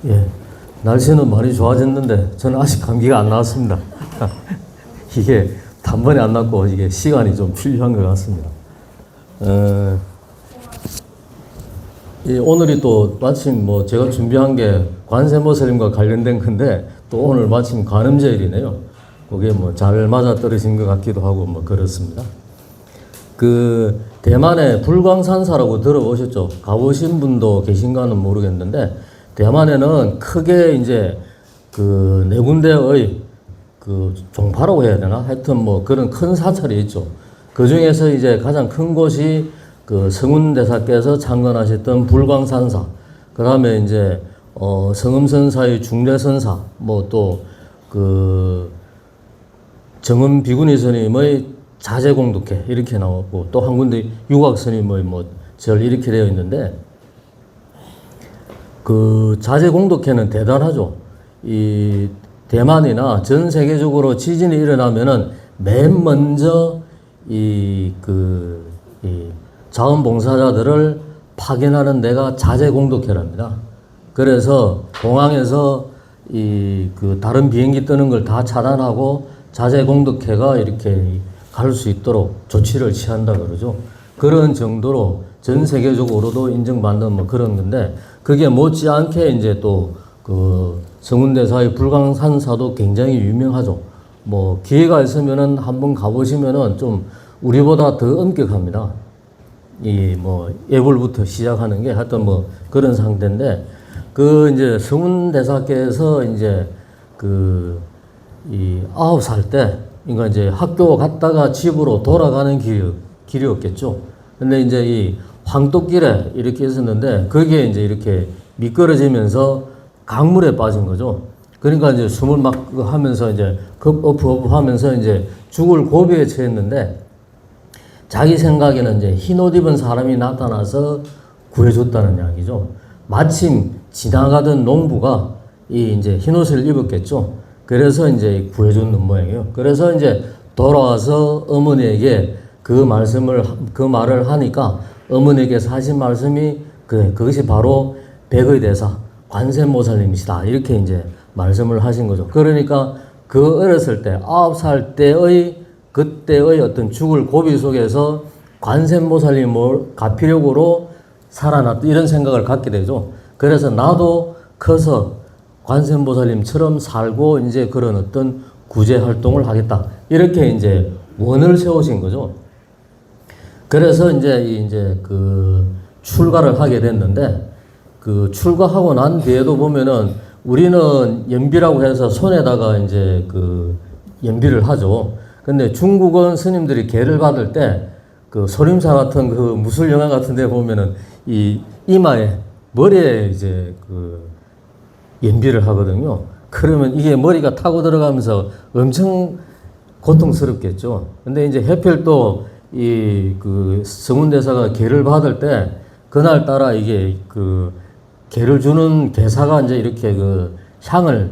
예, 날씨는 많이 좋아졌는데 저는 아직 감기가 안 나왔습니다. 이게 단번에 안 났고 이게 시간이 좀 필요한 것 같습니다. 오늘이 또 마침 뭐 제가 준비한 게 관세모살림과 관련된 건데 또 오늘 마침 관음절이네요. 그게 뭐 잘 맞아 떨어진 것 같기도 하고 뭐 그렇습니다. 그 대만의 불광산사라고 들어보셨죠? 가보신 분도 계신가는 모르겠는데 대만에는 크게 이제 그 네 군데의 그 종파라고 해야 되나? 하여튼 뭐 그런 큰 사찰이 있죠. 그 중에서 이제 가장 큰 곳이 그 성운대사께서 창건하셨던 불광산사, 그 다음에 이제 성음선사의 중대선사, 뭐 또 그 정음 비구니 스님의 자제공독회 이렇게 나왔고 또 한 군데 유곽 스님의 뭐 절 이렇게 되어 있는데 그 자제공독회는 대단하죠. 이 대만이나 전 세계적으로 지진이 일어나면은 맨 먼저 이 자원봉사자들을 파견하는 데가 자제공독회랍니다. 그래서 공항에서 다른 비행기 뜨는 걸 다 차단하고 자제공독회가 이렇게 갈 수 있도록 조치를 취한다 그러죠. 그런 정도로 전 세계적으로도 인정받는 뭐 그런 건데 그게 못지않게 이제 또 그 성운대사의 불광산사도 굉장히 유명하죠. 뭐 기회가 있으면은 한번 가보시면은 좀 우리보다 더 엄격합니다. 이 뭐 예불부터 시작하는 게 하여튼 뭐 그런 상태인데 그 이제 성운대사께서 이제 그 이 9살 때 그러니까 이제 학교 갔다가 집으로 돌아가는 길이었겠죠. 근데 이제 이 황토길에 이렇게 있었는데 거기에 이제 이렇게 미끄러지면서 강물에 빠진 거죠. 그러니까 이제 숨을 막 하면서 이제 어프 하면서 이제 죽을 고비에 처했는데 자기 생각에는 이제 흰옷 입은 사람이 나타나서 구해줬다는 이야기죠. 마침 지나가던 농부가 이 이제 흰옷을 입었겠죠. 그래서 이제 구해줬는 모양이에요. 그래서 이제 돌아와서 어머니에게 그 말을 하니까 어머니에게서 하신 말씀이 그것이 바로 백의 대사 관세모살님이시다. 이렇게 이제 말씀을 하신 거죠. 그러니까 그 어렸을 때 9살 때의 그때의 어떤 죽을 고비 속에서 관세모살님을 가피력으로 살아났다. 이런 생각을 갖게 되죠. 그래서 나도 커서 관세음보살님처럼 살고 이제 그런 어떤 구제 활동을 하겠다. 이렇게 이제 원을 세우신 거죠. 그래서 이제 그 출가를 하게 됐는데 그 출가하고 난 뒤에도 보면은 우리는 연비라고 해서 손에다가 이제 그 연비를 하죠. 근데 중국은 스님들이 계를 받을 때 그 소림사 같은 그 무술 영화 같은 데 보면은 이 이마에 머리에 이제 그 연비를 하거든요. 그러면 이게 머리가 타고 들어가면서 엄청 고통스럽겠죠. 근데 이제 해필 또 그 성운대사가 계를 받을 때 그날따라 이게 그 계를 주는 계사가 이제 이렇게 그 향을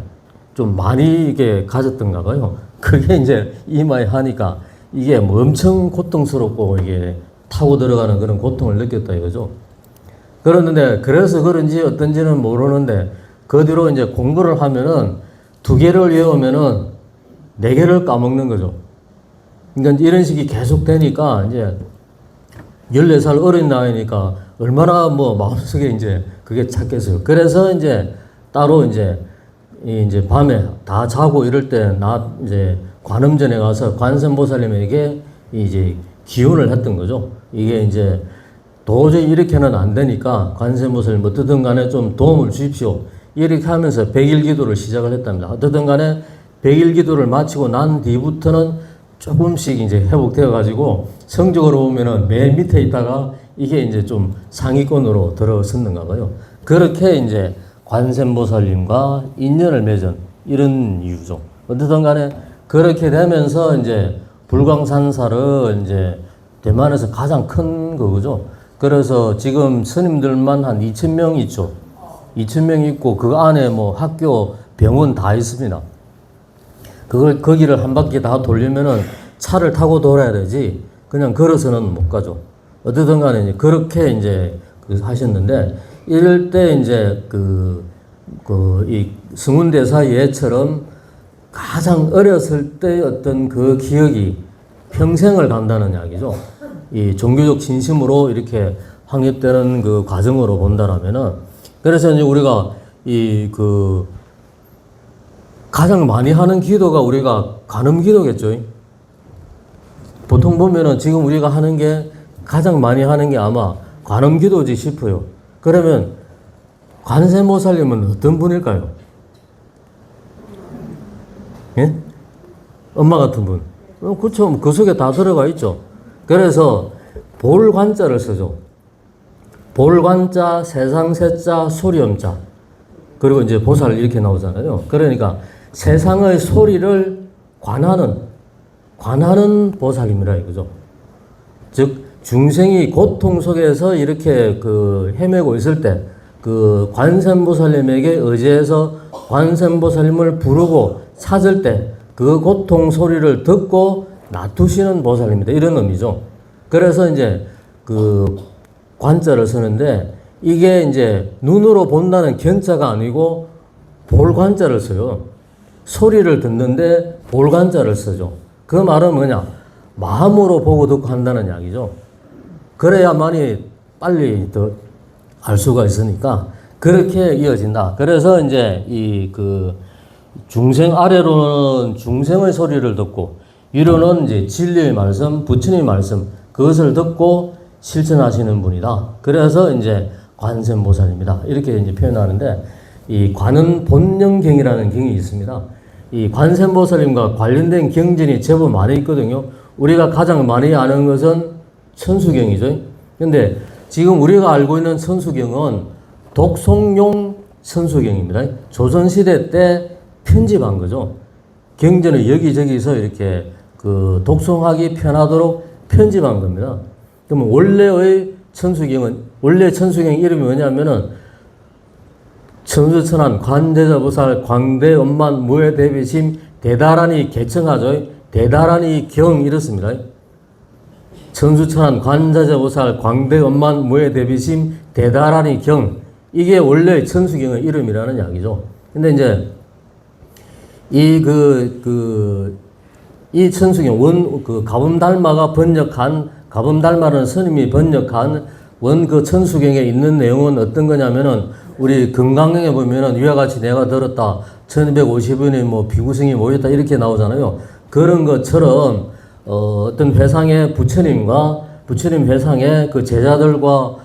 좀 많이 이게 가졌던가 봐요. 그게 이제 이마에 하니까 이게 뭐 엄청 고통스럽고 이게 타고 들어가는 그런 고통을 느꼈다 이거죠. 그랬는데 그래서 그런지 어떤지는 모르는데 그 뒤로 이제 공부를 하면은 2개를 외우면은 4개를 까먹는 거죠. 그러니까 이런 식이 계속 되니까 이제 14살 어린 나이니까 얼마나 뭐 마음속에 이제 그게 찼겠어요. 그래서 이제 따로 이제 밤에 다 자고 이럴 때 이제 관음전에 가서 관세음보살님에게 이제 기원을 했던 거죠. 이게 이제 도저히 이렇게는 안 되니까 관세음보살님 어떻든 간에 좀 도움을 주십시오. 이렇게 하면서 100일 기도를 시작을 했답니다. 어쨌든 간에 100일 기도를 마치고 난 뒤부터는 조금씩 이제 회복되어 가지고 성적으로 보면은 맨 밑에 있다가 이게 이제 좀 상위권으로 들어섰는가 봐요. 그렇게 이제 관세음보살님과 인연을 맺은 이런 이유죠. 어쨌든 간에 그렇게 되면서 이제 불광산사를 이제 대만에서 가장 큰 거죠. 그래서 지금 스님들만 한 2,000명 있죠. 2,000명 있고 그 안에 뭐 학교, 병원 다 있습니다. 거기를 한 바퀴 다 돌리면은 차를 타고 돌아야 되지 그냥 걸어서는 못 가죠. 어쨌든 간에 이제 그렇게 이제 하셨는데 이럴 때 이제 그 이 성운대사 예처럼 가장 어렸을 때 어떤 그 기억이 평생을 간다는 이야기죠. 이 종교적 진심으로 이렇게 확립되는 그 과정으로 본다라면은, 그래서 이제 우리가 가장 많이 하는 기도가 우리가 간음 기도겠죠. 보통 보면은 지금 우리가 하는 게 가장 많이 하는 게 아마 간음 기도지 싶어요. 그러면 관세모살님은 어떤 분일까요? 예? 엄마 같은 분. 그렇죠. 그 속에 다 들어가 있죠. 그래서 볼관자를 쓰죠. 볼관자, 세상세자, 소리엄자. 그리고 이제 보살 이렇게 나오잖아요. 그러니까 세상의 소리를 관하는 보살입니다. 이거죠. 즉, 중생이 고통 속에서 이렇게 헤매고 있을 때, 관세음보살님에게 의지해서 관세음보살님을 부르고 찾을 때, 그 고통 소리를 듣고 놔두시는 보살입니다. 이런 의미죠. 그래서 이제 관자를 쓰는데, 이게 이제 눈으로 본다는 견자가 아니고 볼관자를 써요. 소리를 듣는데 볼관자를 쓰죠. 그 말은 뭐냐? 마음으로 보고 듣고 한다는 이야기죠. 그래야만이 빨리 더 알 수가 있으니까 그렇게 이어진다. 그래서 이제 중생 아래로는 중생의 소리를 듣고 위로는 이제 진리의 말씀, 부처님의 말씀, 그것을 듣고 실천하시는 분이다. 그래서 이제 관세음보살입니다. 이렇게 이제 표현하는데, 이 관은 본영경이라는 경이 있습니다. 이 관세음보살님과 관련된 경전이 제법 많이 있거든요. 우리가 가장 많이 아는 것은 천수경이죠. 근데 지금 우리가 알고 있는 천수경은 독송용 천수경입니다. 조선시대 때 편집한 거죠. 경전을 여기저기서 이렇게 독송하기 편하도록 편집한 겁니다. 그러면 원래 천수경 이름이 뭐냐면은 천수천안 관대자보살 광대엄만 무해대비심 대다라니 개청하죠. 대다라니 경 이렇습니다. 천수천안 관자자보살 광대엄만 무해대비심 대다라니 경, 이게 원래 천수경의 이름이라는 이야기죠. 근데 이제 이 천수경 가범달마가 번역한, 가범달마라는 스님이 번역한 천수경에 있는 내용은 어떤 거냐면은, 우리 금강경에 보면은 위와 같이 내가 들었다, 1250인의 비구성이 모였다 이렇게 나오잖아요. 그런 것처럼 어떤 회상의 부처님과 부처님 회상의 제자들과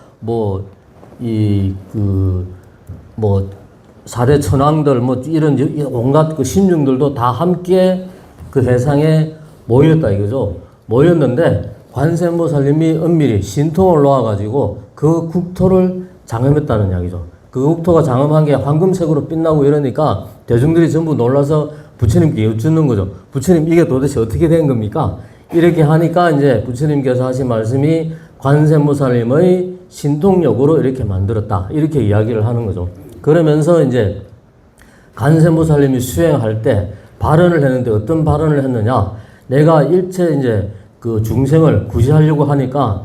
사대 천왕들 이런 온갖 신중들도 다 함께 회상에 모였다 이거죠. 모였는데 관세음보살님이 은밀히 신통을 놓아가지고 그 국토를 장엄했다는 이야기죠. 그 국토가 장엄한 게 황금색으로 빛나고 이러니까 대중들이 전부 놀라서 부처님께 여쭙는 거죠. 부처님, 이게 도대체 어떻게 된 겁니까? 이렇게 하니까 이제 부처님께서 하신 말씀이 관세음보살님의 신통력으로 이렇게 만들었다, 이렇게 이야기를 하는 거죠. 그러면서 이제 관세음보살님이 수행할 때 발언을 했는데, 어떤 발언을 했느냐? 내가 일체 이제 중생을 구제하려고 하니까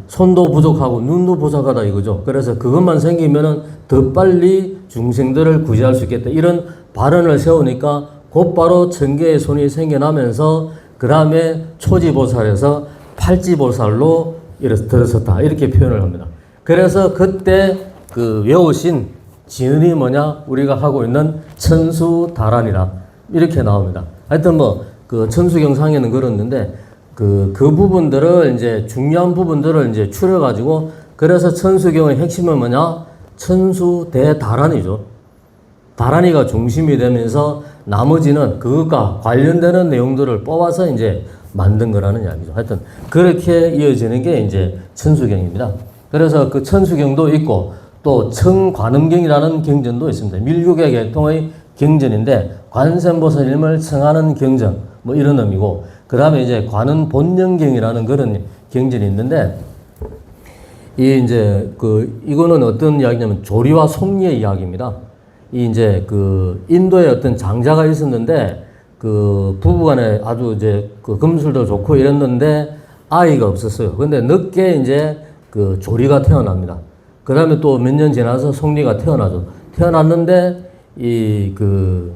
손도 부족하고 눈도 부족하다 이거죠. 그래서 그것만 생기면은 더 빨리 중생들을 구제할 수 있겠다, 이런 발언을 세우니까 곧바로 천개의 손이 생겨나면서 그 다음에 초지보살에서 팔지보살로 들어섰다, 이렇게 표현을 합니다. 그래서 그때 외우신 진언이 뭐냐? 우리가 하고 있는 천수다란이라 이렇게 나옵니다. 하여튼 천수경상에는 그렇는데 그 부분들을 이제 중요한 부분들을 이제 추려가지고, 그래서 천수경의 핵심은 뭐냐? 천수대다란이죠. 다란이가 중심이 되면서 나머지는 그것과 관련되는 내용들을 뽑아서 이제 만든 거라는 이야기죠. 하여튼 그렇게 이어지는 게 이제 천수경입니다. 그래서 그 천수경도 있고 또 청관음경이라는 경전도 있습니다. 밀국의 계통의 경전인데 관세음보살님을 청하는 경전 이런 의미고, 그 다음에 이제 관은 본영경이라는 그런 경전이 있는데, 이거는 어떤 이야기냐면 조리와 속리의 이야기입니다. 이제 인도에 어떤 장자가 있었는데 부부간에 아주 이제 금술도 좋고 이랬는데 아이가 없었어요. 근데 늦게 이제 조리가 태어납니다. 그 다음에 또 몇 년 지나서 송리가 태어나죠. 태어났는데, 그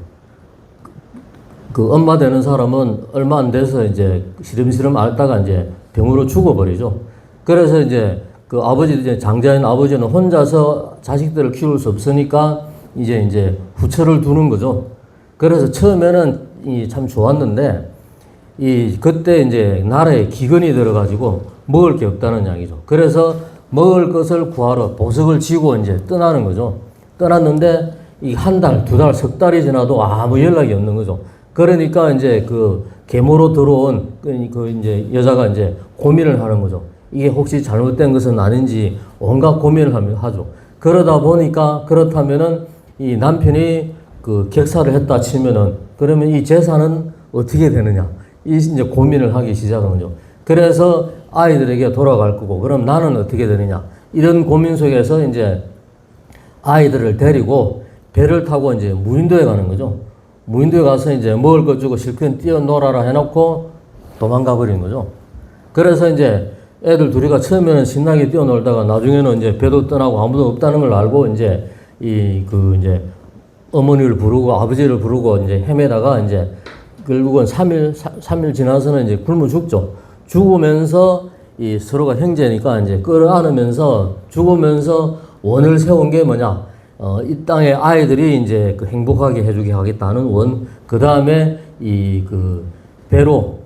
엄마 되는 사람은 얼마 안 돼서 이제 시름시름 앓다가 이제 병으로 죽어버리죠. 그래서 이제 그 아버지, 이제 장자인 아버지는 혼자서 자식들을 키울 수 없으니까 이제 후처를 두는 거죠. 그래서 처음에는 참 좋았는데, 그때 이제 나라에 기근이 들어가지고 먹을 게 없다는 이야기죠. 그래서 먹을 것을 구하러 보석을 지고 이제 떠나는 거죠. 떠났는데, 한 달, 두 달, 석 달이 지나도 아무 연락이 없는 거죠. 그러니까 이제 그 계모로 들어온 그 이제 여자가 이제 고민을 하는 거죠. 이게 혹시 잘못된 것은 아닌지 온갖 고민을 하죠. 그러다 보니까 그렇다면은 이 남편이 그 객사를 했다 치면은 그러면 이 재산은 어떻게 되느냐. 이제 고민을 하기 시작한 거죠. 그래서 아이들에게 돌아갈 거고 그럼 나는 어떻게 되느냐. 이런 고민 속에서 이제 아이들을 데리고 배를 타고 이제 무인도에 가는 거죠. 무인도에 가서 이제 먹을 것 주고 실컷 뛰어놀아라 해놓고 도망가 버리는 거죠. 그래서 이제 애들 둘이가 처음에는 신나게 뛰어놀다가 나중에는 이제 배도 떠나고 아무도 없다는 걸 알고 이제 이제 어머니를 부르고 아버지를 부르고 이제 헤매다가 이제 결국은 3일 지나서는 이제 굶어 죽죠. 죽으면서 이 서로가 형제니까 이제 끌어안으면서 죽으면서 원을 세운 게 뭐냐. 이 땅의 아이들이 이제 그 행복하게 해주게 하겠다는 원, 그 다음에 배로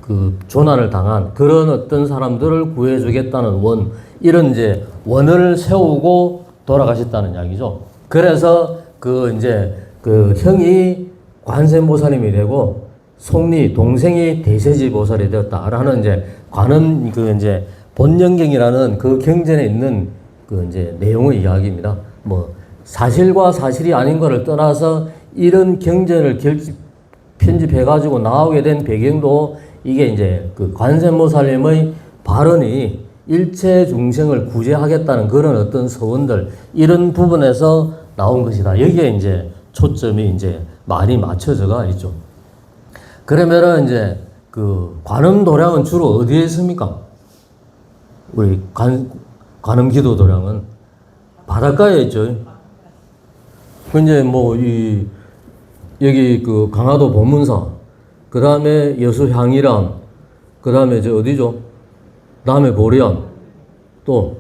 그 조난을 당한 그런 어떤 사람들을 구해주겠다는 원, 이런 이제 원을 세우고 돌아가셨다는 이야기죠. 그래서 그 형이 관세음보살님이 되고 송리 동생이 대세지보살이 되었다라는 이제 관음 이제 본영경이라는 그 경전에 있는 그 이제 내용의 이야기입니다. 뭐 사실과 사실이 아닌 것을 떠나서 이런 경전을 편집해가지고 나오게 된 배경도 이게 이제 그 관세음보살님의 발언이 일체 중생을 구제하겠다는 그런 어떤 서원들 이런 부분에서 나온 것이다. 여기에 이제 초점이 이제 많이 맞춰져가 있죠. 그러면은 이제 그 관음도량은 주로 어디에 있습니까? 우리 관음기도 도량은 바닷가에 있죠. 근데 뭐 여기 그 강화도 보문사, 그 다음에 여수 향이람, 그 다음에 어디죠? 다음에 보리암, 또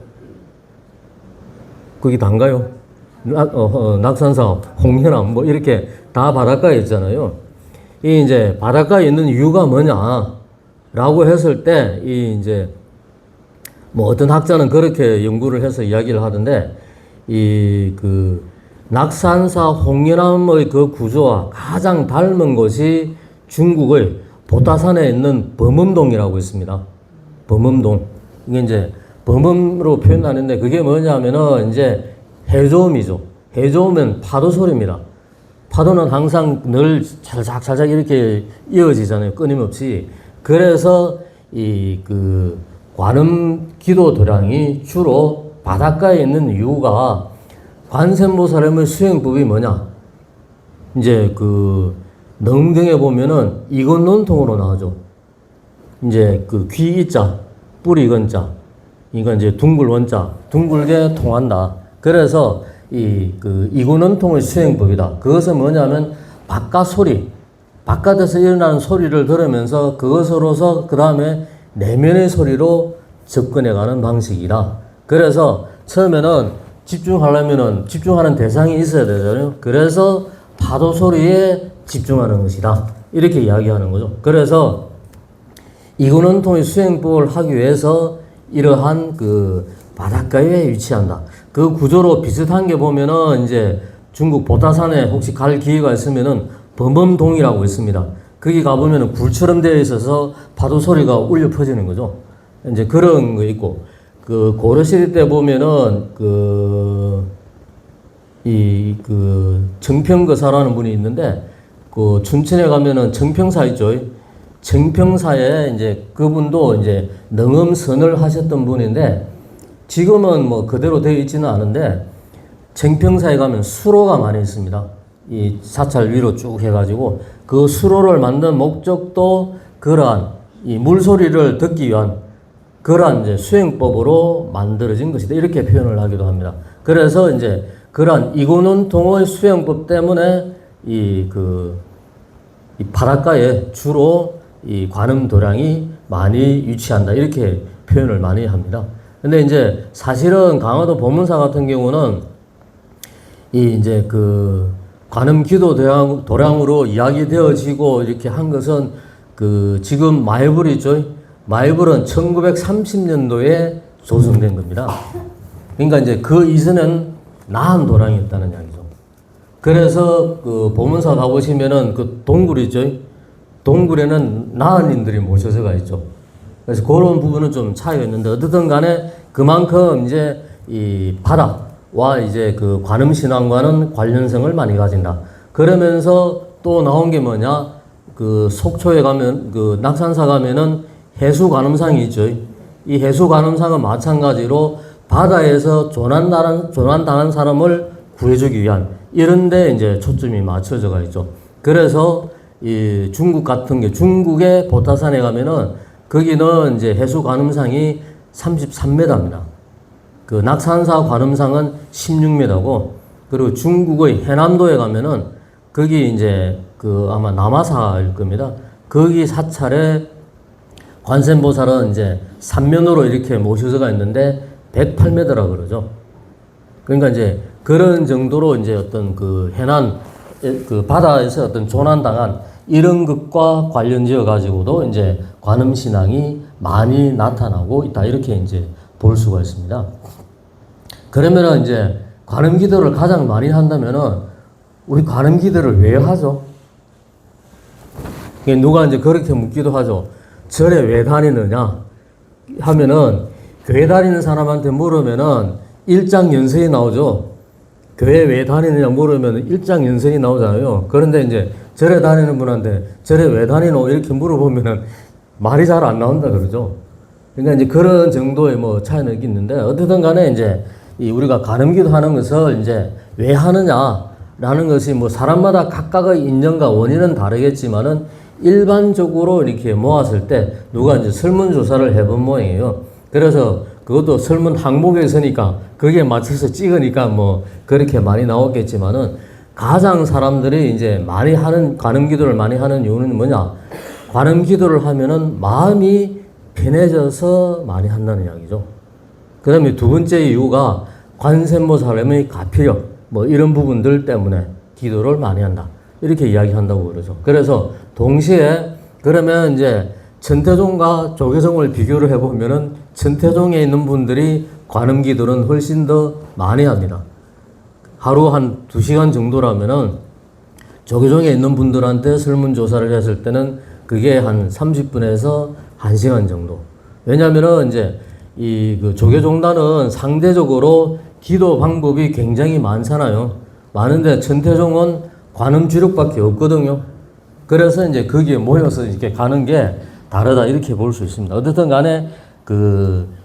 거기 단가요? 낙산사, 홍해남 뭐 이렇게 다 바닷가에 있잖아요. 이 이제 바닷가에 있는 이유가 뭐냐라고 했을 때 이 이제 뭐 어떤 학자는 그렇게 연구를 해서 이야기를 하던데 그 낙산사 홍해남의 그 구조와 가장 닮은 곳이 중국의 보타산에 있는 범음동이라고 있습니다. 범음동. 이게 이제 범음으로 표현하는데 그게 뭐냐면은 이제 해저음이죠. 해저음은 파도 소리입니다. 파도는 항상 늘 찰싹찰싹 이렇게 이어지잖아요. 끊임없이. 그래서 그 관음 기도 도량이 주로 바닷가에 있는 이유가 관세음보살의 수행법이 뭐냐? 이제 그 능경에 보면은 이건 논통으로 나오죠. 이제 그 귀 이자, 뿌리 이건자, 이건 이제 둥글 원자, 둥글게 통한다. 그래서 그 이구논통의 수행법이다. 그것은 뭐냐면 바깥 소리, 바깥에서 일어나는 소리를 들으면서 그것으로서 그 다음에 내면의 소리로 접근해가는 방식이다. 그래서 처음에는 집중하려면은 집중하는 대상이 있어야 되잖아요. 그래서 파도 소리에 집중하는 것이다. 이렇게 이야기하는 거죠. 그래서 이구논통의 수행법을 하기 위해서 이러한 그 바닷가에 위치한다. 그 구조로 비슷한 게 보면은 이제 중국 보타산에 혹시 갈 기회가 있으면은 범음동이라고 있습니다. 거기 가보면은 굴처럼 되어 있어서 파도 소리가 울려 퍼지는 거죠. 이제 그런 거 있고, 그 고려시대 때 보면은 정평거사라는 분이 있는데 그 춘천에 가면은 정평사 있죠. 정평사에 이제 그분도 이제 능엄선을 하셨던 분인데 지금은 뭐 그대로 되어 있지는 않은데 정평사에 가면 수로가 많이 있습니다. 이 사찰 위로 쭉 해가지고 그 수로를 만든 목적도 그러한 이 물소리를 듣기 위한 그러한 이제 수행법으로 만들어진 것이다. 이렇게 표현을 하기도 합니다. 그래서 이제 그러한 이고논통의 수행법 때문에 이 바닷가에 주로 이 관음도량이 많이 위치한다. 이렇게 표현을 많이 합니다. 근데 이제 사실은 강화도 법문사 같은 경우는 이 이제 그 관음기도 도량으로 이야기되어지고 이렇게 한 것은 그 지금 마이불 있죠. 마이불은 1930년도에 조성된 겁니다. 그러니까 이제 그 이전엔 나한 도량이었다는 이야기죠. 그래서 그 보문사 가보시면은 그 동굴 있죠. 동굴에는 나한인들이 모셔져가 있죠. 그래서 그런 부분은 좀 차이가 있는데 어떻든 간에 그만큼 이제 이 바다와 이제 그 관음신앙과는 관련성을 많이 가진다. 그러면서 또 나온 게 뭐냐? 그 속초에 가면 그 낙산사 가면은 해수관음상이 있죠. 이 해수관음상은 마찬가지로 바다에서 조난당한 사람을 구해주기 위한 이런데 이제 초점이 맞춰져가 있죠. 그래서 이 중국 같은 게 중국의 보타산에 가면은 거기는 이제 해수관음상이 33m입니다. 그 낙산사 관음상은 16m고 그리고 중국의 해남도에 가면은 거기 이제 그 아마 남아사일 겁니다. 거기 사찰에 관세음보살은 이제 삼면으로 이렇게 모셔져가 있는데 108m라 그러죠. 그러니까 이제 그런 정도로 이제 어떤 그 해난 그 바다에서 어떤 조난당한 이런 것과 관련지어 가지고도 이제 관음신앙이 많이 나타나고 있다. 이렇게 이제 볼 수가 있습니다. 그러면은 이제 관음기도를 가장 많이 한다면은 우리 관음기도를 왜 하죠? 누가 이제 그렇게 묻기도 하죠. 절에 왜 다니느냐 하면은 교회 다니는 사람한테 물으면은 일장연설이 나오죠. 교회 왜 다니느냐 물으면 일장연설이 나오잖아요. 그런데 이제 절에 다니는 분한테 절에 왜 다니노 이렇게 물어보면은 말이 잘 안 나온다 그러죠. 그러니까 이제 그런 정도의 뭐 차이는 있는데 어쨌든 간에 이제 이 우리가 관음기도 하는 것을 이제 왜 하느냐라는 것이 뭐 사람마다 각각의 인연과 원인은 다르겠지만은 일반적으로 이렇게 모았을 때 누가 이제 설문조사를 해본 모양이에요. 그래서 그것도 설문 항목에 있으니까 거기에 맞춰서 찍으니까 뭐 그렇게 많이 나왔겠지만은 가장 사람들이 이제 많이 하는 관음기도를 많이 하는 이유는 뭐냐? 관음기도를 하면은 마음이 편해져서 많이 한다는 이야기죠. 그 다음에 두 번째 이유가 관세음보살의 가피력 뭐 이런 부분들 때문에 기도를 많이 한다. 이렇게 이야기한다고 그러죠. 그래서 동시에 그러면 이제 천태종과 조계종을 비교를 해보면은 천태종에 있는 분들이 관음기도는 훨씬 더 많이 합니다. 하루 한 2시간 정도라면은 조계종에 있는 분들한테 설문조사를 했을 때는 그게 한 30분에서 1시간 정도. 왜냐면은 이제 이 그 조계종단은 상대적으로 기도 방법이 굉장히 많잖아요. 많은데 천태종은 관음 주력밖에 없거든요. 그래서 이제 거기에 모여서 이렇게 가는 게 다르다 이렇게 볼 수 있습니다. 어쨌든 간에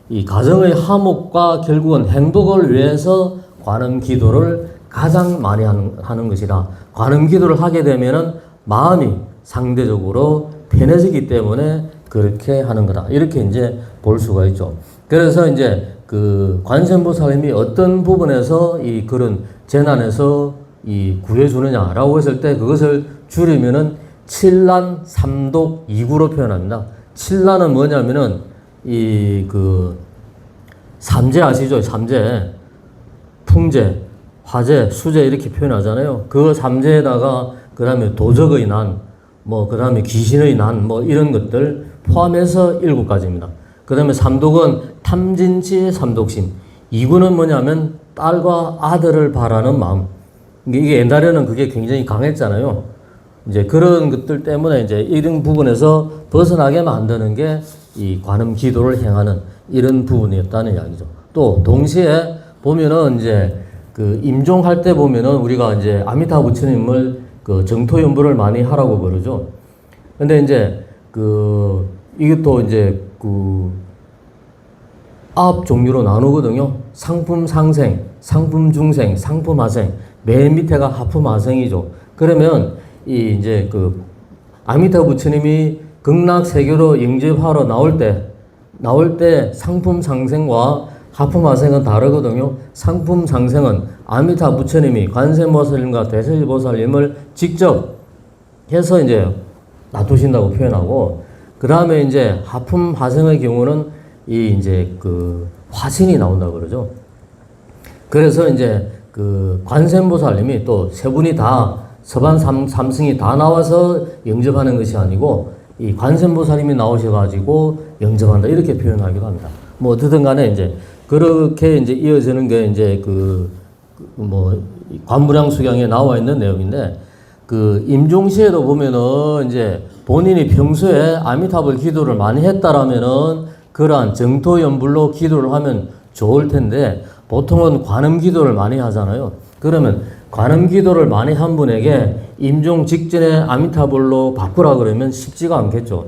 이 가정의 화목과 결국은 행복을 위해서 관음 기도를 가장 많이 하는 것이다. 관음 기도를 하게 되면은 마음이 상대적으로 편해지기 때문에 그렇게 하는 거다. 이렇게 이제 볼 수가 있죠. 그래서 이제 그 관세음보살님이 어떤 부분에서 이 그런 재난에서 이 구해주느냐라고 했을 때 그것을 줄이면은 칠난, 삼독, 이구로 표현합니다. 칠난은 뭐냐면은 이 그 삼재 아시죠? 삼재, 풍재, 화재, 수재 이렇게 표현하잖아요. 그 삼재에다가 그 다음에 도적의 난, 뭐 그 다음에 귀신의 난, 뭐 이런 것들 포함해서 7가지입니다. 그 다음에 삼독은 탐진치의 삼독심. 이구는 뭐냐면 딸과 아들을 바라는 마음. 이게 옛날에는 그게 굉장히 강했잖아요. 이제 그런 것들 때문에 이제 이런 부분에서 벗어나게 만드는 게 이 관음 기도를 행하는 이런 부분이었다는 이야기죠. 또 동시에 보면은 이제 그 임종할 때 보면은 우리가 이제 아미타 부처님을 그 정토 연부를 많이 하라고 그러죠. 근데 이제 이게 또 이제 아홉 종류로 나누거든요. 상품 상생, 상품 중생, 상품 하생. 맨 밑에가 하품 하생이죠. 그러면 이제 아미타 부처님이 극락세계로 영접하러 나올 때 나올 때 상품 상생과 하품 하생은 다르거든요. 상품 상생은 아미타 부처님이 관세음보살님과 대세보살님을 직접 해서 이제 놔두신다고 표현하고, 그 다음에 이제 하품 하생의 경우는 이 이제 그 화신이 나온다고 그러죠. 그래서 이제 그 관세음보살님이 또 세 분이 다 서반 삼승이 다 나와서 영접하는 것이 아니고 이 관세음보살님이 나오셔가지고 영접한다 이렇게 표현하기도 합니다. 뭐 어쨌든 간에 이제 그렇게 이제 이어지는 게 이제 뭐 관무량수경에 나와 있는 내용인데, 그 임종시에도 보면은 이제 본인이 평소에 아미타불 기도를 많이 했다라면은 그러한 정토연불로 기도를 하면 좋을 텐데, 보통은 관음 기도를 많이 하잖아요. 그러면 관음 기도를 많이 한 분에게 임종 직전에 아미타불로 바꾸라 그러면 쉽지가 않겠죠.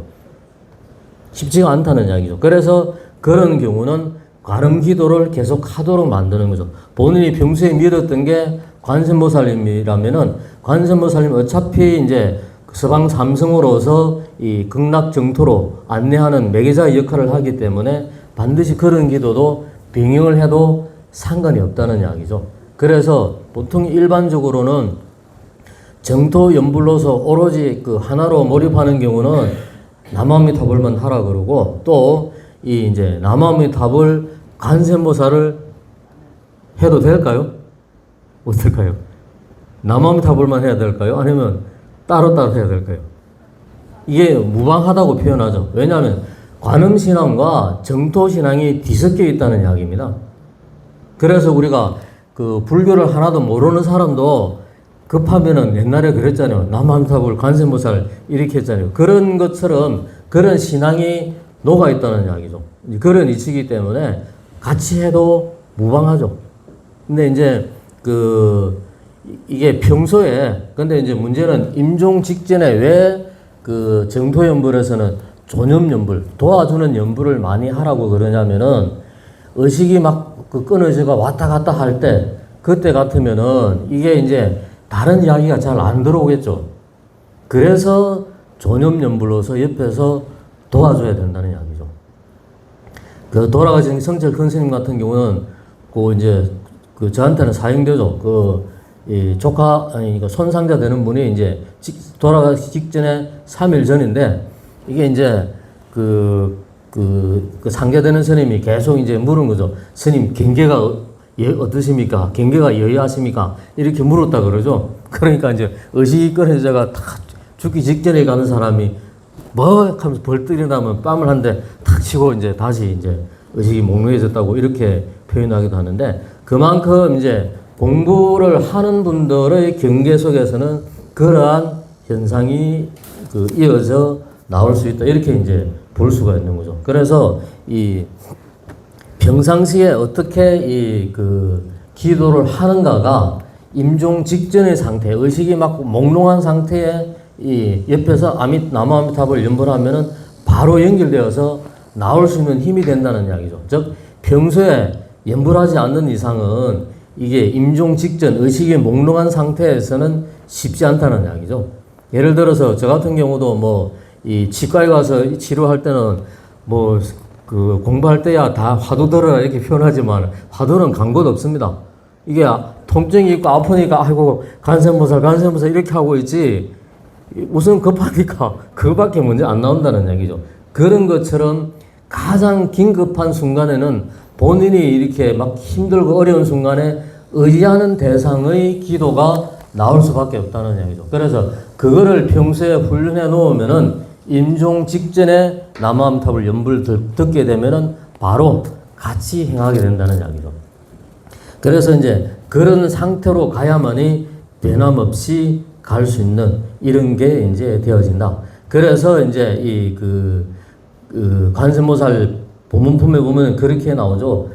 쉽지가 않다는 이야기죠. 그래서 그런 경우는 관음 기도를 계속 하도록 만드는 거죠. 본인이 평소에 믿었던 게 관세음보살님이라면은 관세음보살님 어차피 이제 서방 삼성으로서 이 극락 정토로 안내하는 매개자의 역할을 하기 때문에 반드시 그런 기도도 병행을 해도 상관이 없다는 이야기죠. 그래서 보통 일반적으로는 정토 연불로서 오로지 그 하나로 몰입하는 경우는 남아미타불만 하라 그러고, 또 이 이제 남아미타불 관세음보살을 해도 될까요? 어떨까요? 남아미타불만 해야 될까요? 아니면 따로따로 해야 될까요? 이게 무방하다고 표현하죠. 왜냐하면 관음신앙과 정토신앙이 뒤섞여 있다는 이야기입니다. 그래서 우리가 그 불교를 하나도 모르는 사람도 급하면은 옛날에 그랬잖아요. 남아미타불 관세음보살 이렇게 했잖아요. 그런 것처럼 그런 신앙이 녹아있다는 이야기죠. 그런 이치이기 때문에 같이 해도 무방하죠. 근데 이제 이게 평소에, 근데 이제 문제는 임종 직전에 왜 그 정토연불에서는 존염연불, 도와주는 연불을 많이 하라고 그러냐면은 의식이 막 그 끊어지가 왔다 갔다 할 때, 그때 같으면은 이게 이제 다른 이야기가 잘 안 들어오겠죠. 그래서 존염연불로서 옆에서 도와줘야 된다는 이야기죠. 그 돌아가신 성철 큰 스님 같은 경우는 이제 저한테는 사형되죠. 이 조카, 아니, 손상자 되는 분이 이제 돌아가기 직전에 3일 전인데, 이게 이제 상계되는 스님이 계속 이제 물은 거죠. 스님, 경계가 어떠십니까? 경계가 여의하십니까? 이렇게 물었다 그러죠. 그러니까 이제 의식이 끊어져가 탁 죽기 직전에 가는 사람이 뭐 하면서 벌떡 일어나면 뺨을 한 대 탁 치고 이제 다시 이제 의식이 몽롱해졌다고 이렇게 표현하기도 하는데, 그만큼 이제 공부를 하는 분들의 경계 속에서는 그러한 현상이 이어져 나올 수 있다. 이렇게 이제 볼 수가 있는 거죠. 그래서 이 평상시에 어떻게 기도를 하는가가 임종 직전의 상태, 의식이 막 몽롱한 상태에 이 옆에서 남아미타불 연불하면은 바로 연결되어서 나올 수 있는 힘이 된다는 이야기죠. 즉, 평소에 연불하지 않는 이상은 이게 임종 직전 의식이 몽롱한 상태에서는 쉽지 않다는 이야기죠. 예를 들어서 저 같은 경우도 이 치과에 가서 치료할 때는 공부할 때야 다 화두 들어라 이렇게 표현하지만 화두는 간 곳 없습니다. 이게 통증이 있고 아프니까 아이고 관세음보살 이렇게 하고 있지, 우선 급하니까 그거밖에 문제 안 나온다는 얘기죠. 그런 것처럼 가장 긴급한 순간에는 본인이 이렇게 막 힘들고 어려운 순간에 의지하는 대상의 기도가 나올 수밖에 없다는 얘기죠. 그래서 그거를 평소에 훈련해 놓으면은 임종 직전에 남아미타불 연불 듣게 되면은 바로 같이 행하게 된다는 이야기죠. 그래서 이제 그런 상태로 가야만이 변함없이 갈 수 있는 이런 게 이제 되어진다. 그래서 이제 관세음보살 본문품에 보면 그렇게 나오죠.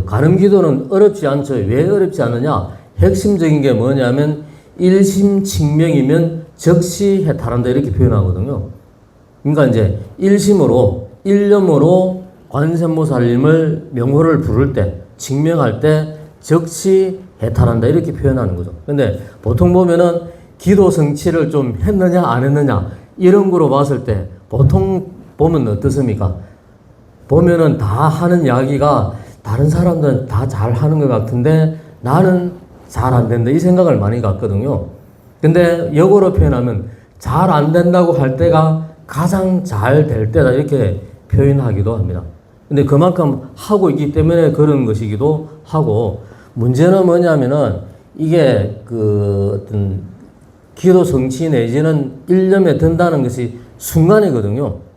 관음 기도는 어렵지 않죠. 왜 어렵지 않느냐? 핵심적인 게 뭐냐면 일심칙명이면 적시 해탈한다 이렇게 표현하거든요. 그러니까 이제 일념으로 관세음보살님을 명호를 부를 때, 칙명할 때 적시 해탈한다 이렇게 표현하는 거죠. 근데 보통 보면은 기도 성취를 좀 했느냐 안 했느냐 이런 거로 봤을 때 보통 보면 어떻습니까? 보면은 다 하는 이야기가 다른 사람들은 다 잘하는 것 같은데 나는 잘 안 된다 이 생각을 많이 갖거든요. 근데 역으로 표현하면 잘 안 된다고 할 때가 가장 잘 될 때다 이렇게 표현하기도 합니다. 근데 그만큼 하고 있기 때문에 그런 것이기도 하고, 문제는 뭐냐면은 이게 그 어떤 기도 성취 내지는 일념에 든다는 것이 순간이거든요.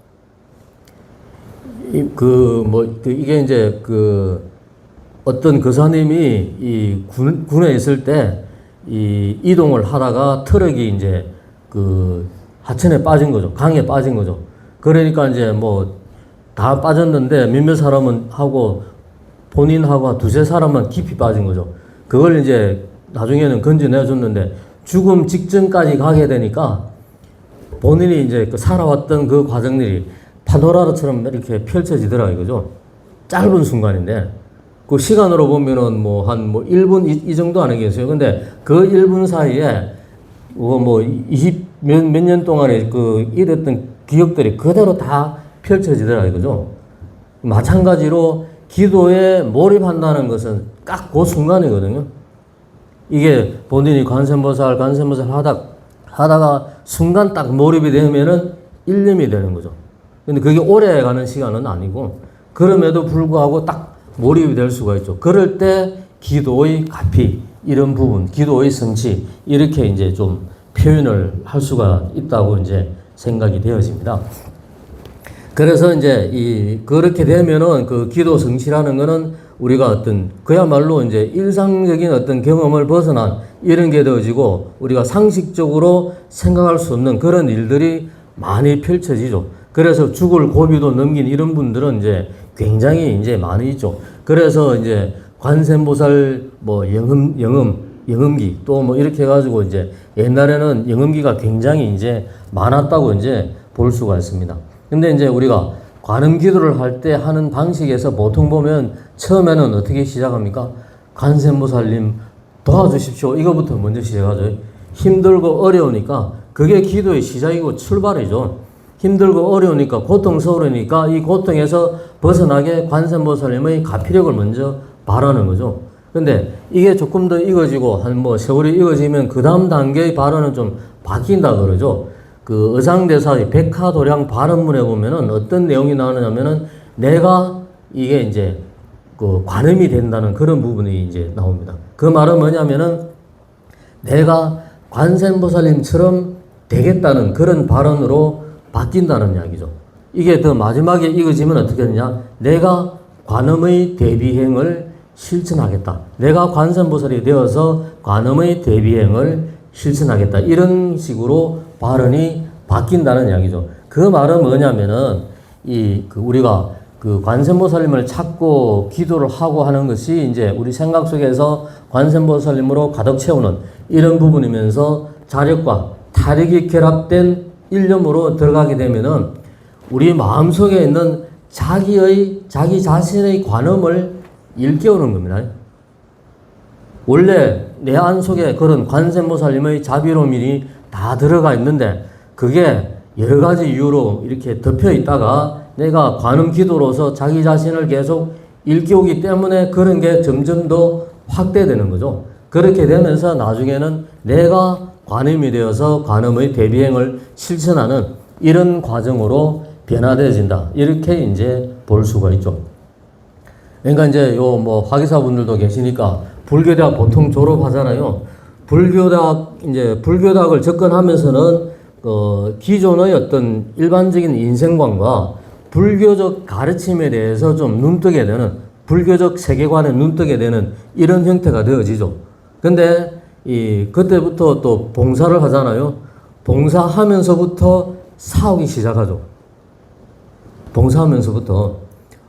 이게 이제 어떤 거사님이 이 군에 있을 때 이 이동을 하다가 트럭이 이제 하천에 빠진 거죠. 강에 빠진 거죠. 그러니까 이제 다 빠졌는데 몇몇 사람은 하고 본인하고 두세 사람만 깊이 빠진 거죠. 그걸 이제 나중에는 건져내줬는데 죽음 직전까지 가게 되니까 본인이 이제 살아왔던 그 과정들이 파노라마처럼 이렇게 펼쳐지더라 이거죠. 짧은 순간인데 그 시간으로 보면은 한 1분 이 정도 안 하겠어요. 근데 그 1분 사이에 몇 년 동안에 이랬던 기억들이 그대로 다 펼쳐지더라 이거죠. 마찬가지로 기도에 몰입한다는 것은 딱 그 순간이거든요. 이게 본인이 관세음보살 하다가 순간 딱 몰입이 되면은 일념이 되는 거죠. 근데 그게 오래 가는 시간은 아니고, 그럼에도 불구하고 딱 몰입이 될 수가 있죠. 그럴 때 기도의 가피, 이런 부분, 기도의 성취, 이렇게 이제 좀 표현을 할 수가 있다고 이제 생각이 되어집니다. 그래서 이제 그렇게 되면은 그 기도 성취라는 거는 우리가 그야말로 이제 일상적인 어떤 경험을 벗어난 이런 게 되어지고, 우리가 상식적으로 생각할 수 없는 그런 일들이 많이 펼쳐지죠. 그래서 죽을 고비도 넘긴 이런 분들은 이제 굉장히 이제 많이 있죠. 그래서 이제 관세음보살 영음기 또 이렇게 해가지고 이제 옛날에는 영음기가 굉장히 이제 많았다고 이제 볼 수가 있습니다. 근데 이제 우리가 관음 기도를 할 때 하는 방식에서 보통 보면 처음에는 어떻게 시작합니까? 관세음보살님 도와주십시오. 이거부터 먼저 시작하죠. 힘들고 어려우니까 그게 기도의 시작이고 출발이죠. 힘들고 어려우니까 고통스러우니까 이 고통에서 벗어나게 관세음보살님의 가피력을 먼저 바라는 거죠. 근데 이게 조금 더 익어지고 한 세월이 익어지면 그 다음 단계의 발언은 좀 바뀐다 그러죠. 의상대사의 백화도량 발언문에 보면은 어떤 내용이 나오냐면은 내가 이게 이제 관음이 된다는 그런 부분이 이제 나옵니다. 그 말은 뭐냐면은 내가 관세음보살님처럼 되겠다는 그런 발언으로 바뀐다는 이야기죠. 이게 더 마지막에 익어지면 어떻게 되냐? 내가 관음의 대비행을 실천하겠다. 내가 관세음보살이 되어서 관음의 대비행을 실천하겠다. 이런 식으로 발언이 바뀐다는 이야기죠. 그 말은 뭐냐면은 우리가 관세음보살님을 찾고 기도를 하고 하는 것이 이제 우리 생각 속에서 관세음보살님으로 가득 채우는 이런 부분이면서 자력과 타력이 결합된 일념으로 들어가게 되면은 우리 마음속에 있는 자기 자신의 관음을 일깨우는 겁니다. 원래 내 안 속에 그런 관세음보살님의 자비로움이 다 들어가 있는데 그게 여러 가지 이유로 이렇게 덮여 있다가 내가 관음 기도로서 자기 자신을 계속 일깨우기 때문에 그런 게 점점 더 확대되는 거죠. 그렇게 되면서 나중에는 내가 관음이 되어서 관음의 대비행을 실천하는 이런 과정으로 변화되어진다. 이렇게 이제 볼 수가 있죠. 그러니까 이제 화기사분들도 계시니까 불교대학 보통 졸업하잖아요. 불교대학을 접근하면서는 기존의 어떤 일반적인 인생관과 불교적 가르침에 대해서 좀 눈뜨게 되는, 불교적 세계관에 눈뜨게 되는 이런 형태가 되어지죠. 근데 그때부터 또 봉사를 하잖아요. 봉사하면서부터 사오기 시작하죠. 봉사하면서부터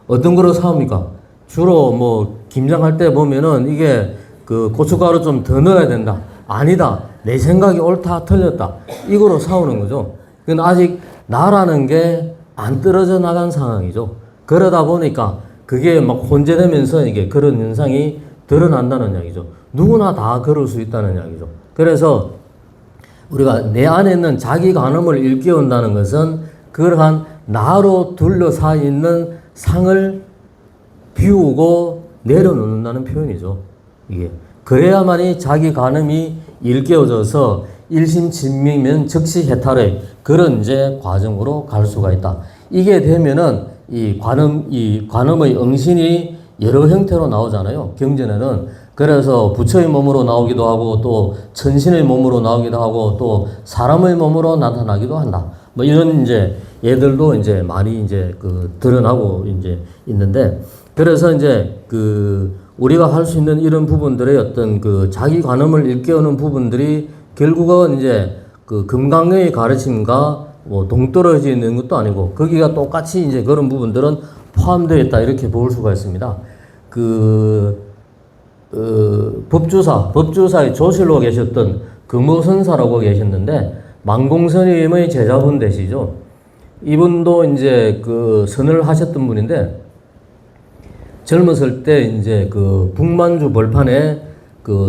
어떤 거로 사옵니까? 주로 김장할 때 보면은 이게 고춧가루 좀 더 넣어야 된다. 아니다. 내 생각이 옳다, 틀렸다. 이거로 싸우는 거죠. 근데 아직 나라는 게 안 떨어져 나간 상황이죠. 그러다 보니까 그게 막 혼재되면서 이게 그런 현상이 드러난다는 이야기죠. 누구나 다 그럴 수 있다는 이야기죠. 그래서 우리가 내 안에 있는 자기 관음을 일깨운다는 것은 그러한 나로 둘러싸여 있는 상을 비우고 내려놓는다는 표현이죠. 이게 그래야만이 자기 관음이 일깨워져서 일심진미면 즉시 해탈의 그런 이제 과정으로 갈 수가 있다. 이게 되면은 이 관음의 응신이 여러 형태로 나오잖아요. 경전에는. 그래서 부처의 몸으로 나오기도 하고 또 천신의 몸으로 나오기도 하고 또 사람의 몸으로 나타나기도 한다. 뭐 이런 이제 얘들도 이제 많이 이제 드러나고 이제 있는데, 그래서 이제 우리가 할 수 있는 이런 부분들의 어떤 자기 관음을 일깨우는 부분들이 결국은 이제 금강경의 가르침과 뭐 동떨어져 있는 것도 아니고 거기가 똑같이 이제 그런 부분들은 포함되어 있다, 이렇게 볼 수가 있습니다. 법주사의 조실로 계셨던 금호선사라고 계셨는데 만공스님의 제자분 되시죠. 이분도 이제 선을 하셨던 분인데 젊었을 때 이제 북만주 벌판에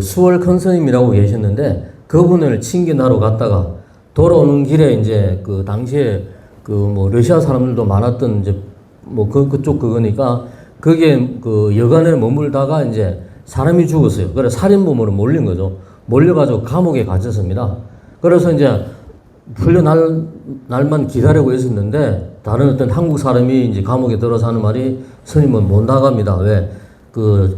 수월 큰 스님이라고 계셨는데 그분을 친견하러 갔다가 돌아오는 길에 이제 당시에 뭐 러시아 사람들도 많았던 이제 뭐 그쪽 그거니까 거기에 여관에 머물다가 이제 사람이 죽었어요. 그래서 살인범으로 몰린 거죠. 몰려가지고 감옥에 갇혔습니다. 그래서 이제 풀려날 날만 기다리고 있었는데 다른 어떤 한국 사람이 이제 감옥에 들어서 하는 말이 스님은 못 나갑니다. 왜?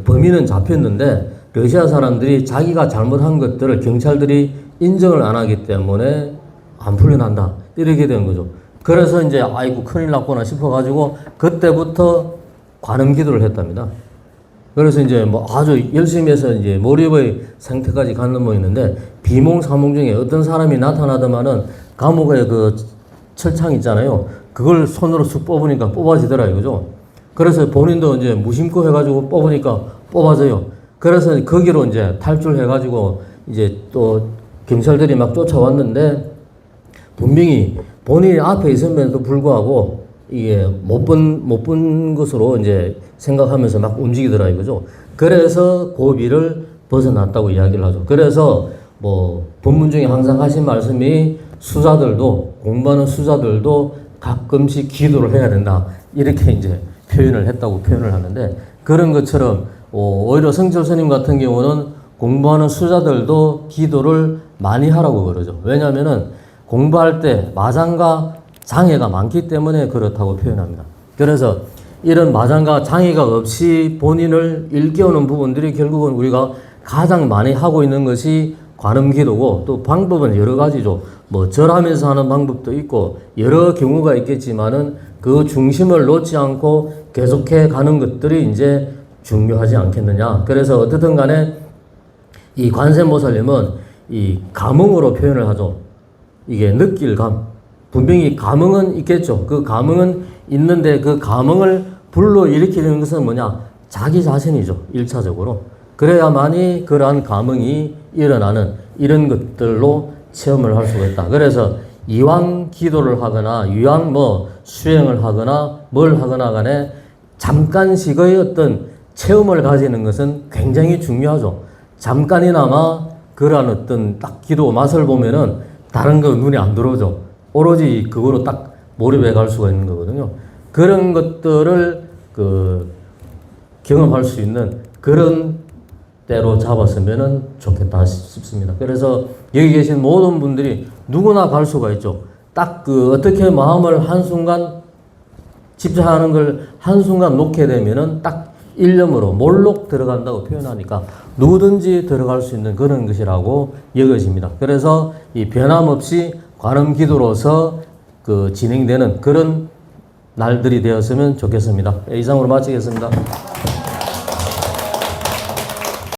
범인은 잡혔는데 러시아 사람들이 자기가 잘못한 것들을 경찰들이 인정을 안 하기 때문에 안 풀려난다. 이렇게 된 거죠. 그래서 이제 아이고 큰일 났구나 싶어가지고 그때부터 관음 기도를 했답니다. 그래서 이제 뭐 아주 열심히 해서 이제 몰입의 상태까지 가는 뭐 있는데 비몽사몽 중에 어떤 사람이 나타나더만은 감옥에 철창 있잖아요. 그걸 손으로 쑥 뽑으니까 뽑아지더라 이거죠. 그래서 본인도 이제 무심코 해가지고 뽑으니까 뽑아져요. 그래서 거기로 이제 탈출해가지고 이제 또 경찰들이 막 쫓아왔는데 분명히 본인이 앞에 있음에도 불구하고 이게 못 본 것으로 이제 생각하면서 막 움직이더라 이거죠. 그래서 고비를 벗어났다고 이야기를 하죠. 그래서 뭐 본문 중에 항상 하신 말씀이 공부하는 수자들도 가끔씩 기도를 해야 된다. 이렇게 이제 표현을 했다고 표현을 하는데 그런 것처럼 오히려 성철 스님 같은 경우는 공부하는 수자들도 기도를 많이 하라고 그러죠. 왜냐하면은 공부할 때 마장과 장애가 많기 때문에 그렇다고 표현합니다. 그래서 이런 마장과 장애가 없이 본인을 일깨우는 부분들이 결국은 우리가 가장 많이 하고 있는 것이 관음기도고 또 방법은 여러 가지죠. 뭐 절하면서 하는 방법도 있고 여러 경우가 있겠지만은 그 중심을 놓지 않고 계속해 가는 것들이 이제 중요하지 않겠느냐. 그래서 어떻든 간에 이 관세음보살님은 이 감흥으로 표현을 하죠. 이게 느낄 감. 분명히 감흥은 있겠죠. 그 감흥은 있는데 그 감흥을 불러일으키는 것은 뭐냐? 자기 자신이죠. 1차적으로. 그래야만이 그러한 감흥이 일어나는 이런 것들로 체험을 할 수가 있다. 그래서 이왕 기도를 하거나 이왕 뭐 수행을 하거나 뭘 하거나 간에 잠깐씩의 어떤 체험을 가지는 것은 굉장히 중요하죠. 잠깐이나마 그러한 어떤 딱 기도 맛을 보면은 다른 거 눈에 안 들어오죠. 오로지 그거로 딱 몰입해 갈 수가 있는 거거든요. 그런 것들을 경험할 수 있는 그런 때로 잡았으면 좋겠다 싶습니다. 그래서 여기 계신 모든 분들이 누구나 갈 수가 있죠. 딱 어떻게 마음을 한순간 집착하는 걸 한순간 놓게 되면은 딱 일념으로 몰록 들어간다고 표현하니까 누구든지 들어갈 수 있는 그런 것이라고 여겨집니다. 그래서 이 변함없이 관음 기도로서 진행되는 그런 날들이 되었으면 좋겠습니다. 이상으로 마치겠습니다.